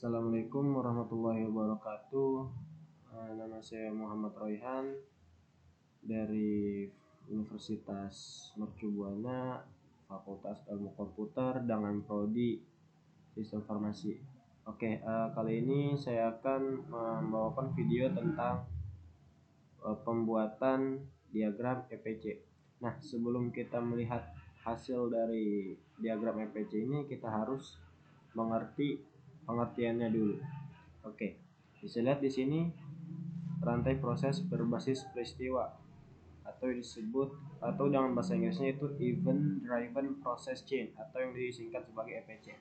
Assalamualaikum warahmatullahi wabarakatuh. Nama saya Muhammad Royhan dari Universitas Mercu Buana, Fakultas Ilmu Komputer dengan Prodi Sistem Farmasi. Kali ini saya akan membawakan video tentang pembuatan diagram EPC. Nah, sebelum kita melihat hasil dari diagram EPC ini, kita harus mengerti pengertiannya dulu. Bisa lihat di sini rantai proses berbasis peristiwa atau disebut atau dengan bahasa Inggrisnya itu Event Driven Process Chain atau yang disingkat sebagai EPC.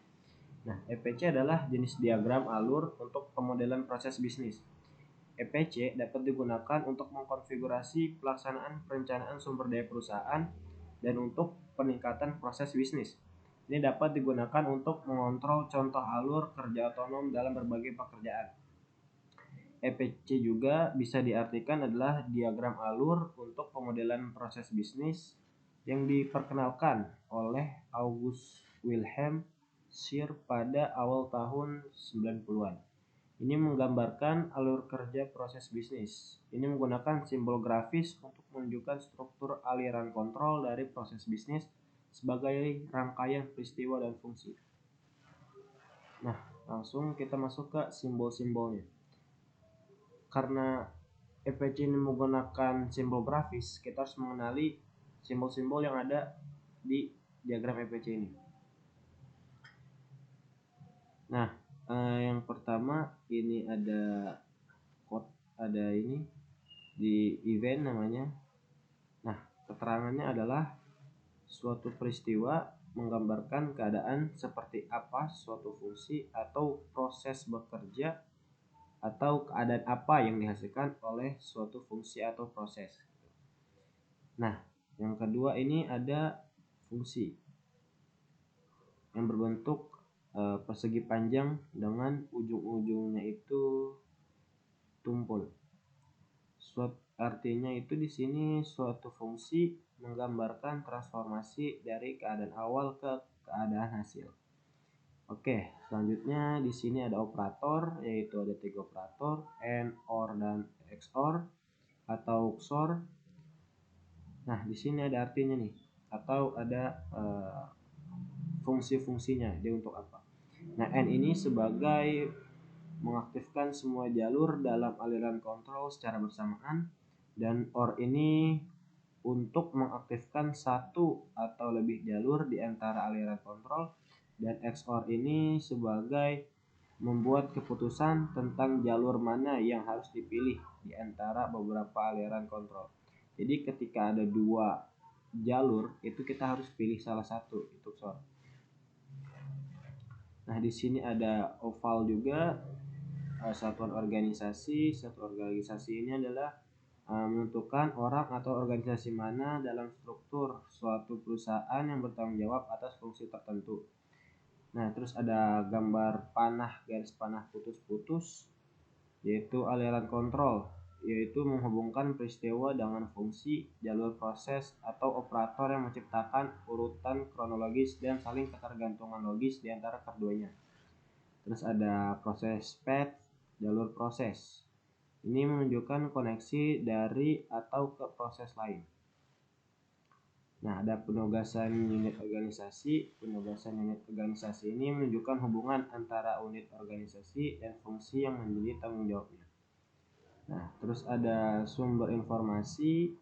Nah, EPC adalah jenis diagram alur untuk pemodelan proses bisnis. EPC dapat digunakan untuk mengkonfigurasi pelaksanaan perencanaan sumber daya perusahaan dan untuk peningkatan proses bisnis. Ini dapat digunakan untuk mengontrol contoh alur kerja otonom dalam berbagai pekerjaan. EPC juga bisa diartikan adalah diagram alur untuk pemodelan proses bisnis yang diperkenalkan oleh August Wilhelm Scheer pada awal tahun 90-an. Ini menggambarkan alur kerja proses bisnis. Ini menggunakan simbol grafis untuk menunjukkan struktur aliran kontrol dari proses bisnis sebagai rangkaian peristiwa dan fungsi. Nah, langsung kita masuk ke simbol-simbolnya. Karena EPC ini menggunakan simbol grafis, kita harus mengenali simbol-simbol yang ada di diagram EPC ini. Nah, yang pertama ini ada ini di event namanya. Nah, keterangannya adalah suatu peristiwa menggambarkan keadaan seperti apa suatu fungsi atau proses bekerja atau keadaan apa yang dihasilkan oleh suatu fungsi atau proses. Nah, yang kedua ini ada fungsi yang berbentuk persegi panjang dengan ujung-ujungnya itu tumpul. Artinya itu di sini suatu fungsi menggambarkan transformasi dari keadaan awal ke keadaan hasil. Selanjutnya di sini ada operator, yaitu ada 3 operator, AND, OR, dan XOR atau XOR. Nah, di sini ada artinya nih, atau ada fungsi-fungsinya, dia untuk apa. Nah, AND ini sebagai mengaktifkan semua jalur dalam aliran kontrol secara bersamaan, dan OR ini untuk mengaktifkan satu atau lebih jalur di antara aliran kontrol, dan XOR ini sebagai membuat keputusan tentang jalur mana yang harus dipilih di antara beberapa aliran kontrol. Jadi ketika ada 2 jalur, itu kita harus pilih salah satu, itu XOR. Nah, di sini ada oval juga, satuan organisasi. Satuan organisasi ini adalah menentukan orang atau organisasi mana dalam struktur suatu perusahaan yang bertanggung jawab atas fungsi tertentu. Nah, terus ada gambar panah, garis panah putus-putus, yaitu aliran kontrol, yaitu menghubungkan peristiwa dengan fungsi, jalur proses, atau operator yang menciptakan urutan kronologis dan saling ketergantungan logis di antara keduanya. Terus ada proses path, jalur proses. Ini menunjukkan koneksi dari atau ke proses lain. Nah, ada penugasan unit organisasi. Penugasan unit organisasi ini menunjukkan hubungan antara unit organisasi dan fungsi yang menjadi tanggung jawabnya. Nah, terus ada sumber informasi.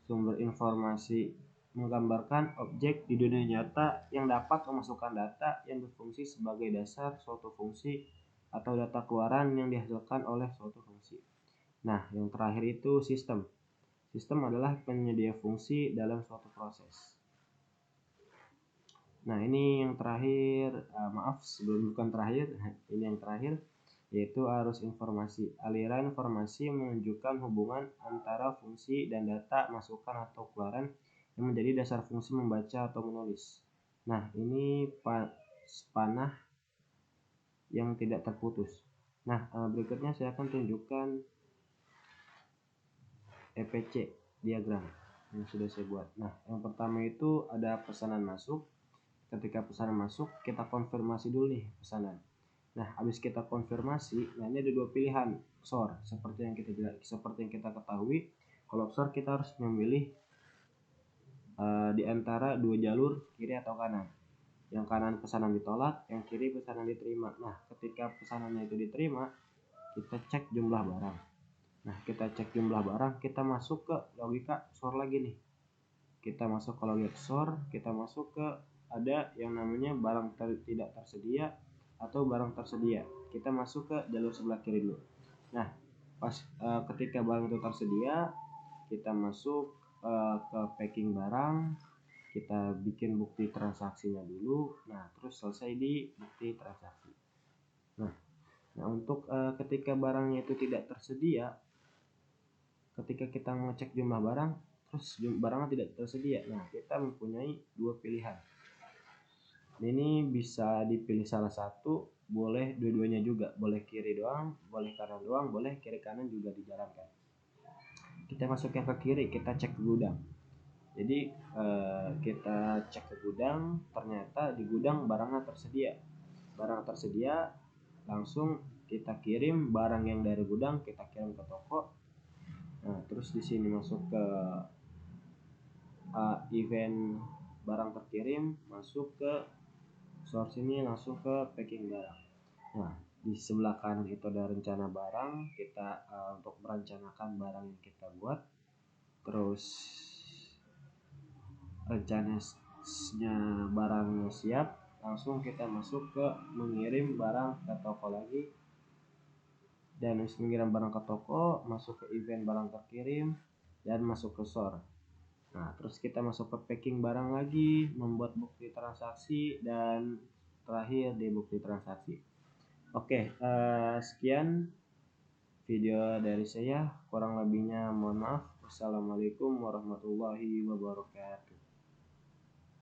Sumber informasi menggambarkan objek di dunia nyata yang dapat memasukkan data yang berfungsi sebagai dasar suatu fungsi atau data keluaran yang dihasilkan oleh suatu fungsi. Nah, yang terakhir itu sistem. Sistem adalah penyedia fungsi dalam suatu proses. Nah, ini yang terakhir, bukan terakhir, ini yang terakhir, yaitu arus informasi. Aliran informasi menunjukkan hubungan antara fungsi dan data masukan atau keluaran yang menjadi dasar fungsi membaca atau menulis. Nah, ini panah yang tidak terputus. Nah, berikutnya saya akan tunjukkan EPC diagram yang sudah saya buat. Nah, yang pertama itu ada pesanan masuk. Ketika pesanan masuk, kita konfirmasi dulu nih pesanan. Nah, habis kita konfirmasi, nah ini ada dua pilihan XOR. Seperti yang kita ketahui, kalau XOR kita harus memilih di antara dua jalur kiri atau kanan. Yang kanan pesanan ditolak, yang kiri pesanan diterima. Nah, ketika pesanannya itu diterima, kita cek jumlah barang. Nah, kita cek jumlah barang, kita masuk ke logika XOR lagi nih. Kita masuk ke logika XOR, kita masuk ke ada yang namanya barang tidak tersedia atau barang tersedia. Kita masuk ke jalur sebelah kiri dulu. Nah, ketika barang itu tersedia, kita masuk ke packing barang, kita bikin bukti transaksinya dulu. Nah, terus selesai di bukti transaksi. Nah, untuk ketika barangnya itu tidak tersedia, ketika kita mengecek jumlah barang terus barangnya tidak tersedia, nah kita mempunyai dua pilihan. Ini bisa dipilih salah satu, boleh dua-duanya juga, boleh kiri doang, boleh kanan doang, boleh kiri kanan juga dijalankan. Kita masuk yang ke kiri, kita cek ke gudang. Jadi kita cek ke gudang, ternyata di gudang barangnya tersedia. Barang tersedia, langsung kita kirim barang yang dari gudang, kita kirim ke toko. Nah, terus di sini masuk ke event barang terkirim, masuk ke source ini, langsung ke packing barang. Nah, di sebelah kanan itu ada rencana barang, kita untuk merencanakan barang yang kita buat. Terus rencananya barangnya siap, langsung kita masuk ke mengirim barang ke toko lagi. Dan mengirim barang ke toko, masuk ke event barang terkirim, dan masuk ke store. Nah, terus kita masuk ke packing barang lagi, membuat bukti transaksi, dan terakhir di bukti transaksi. Oke, sekian video dari saya. Kurang lebihnya mohon maaf. Wassalamualaikum warahmatullahi wabarakatuh.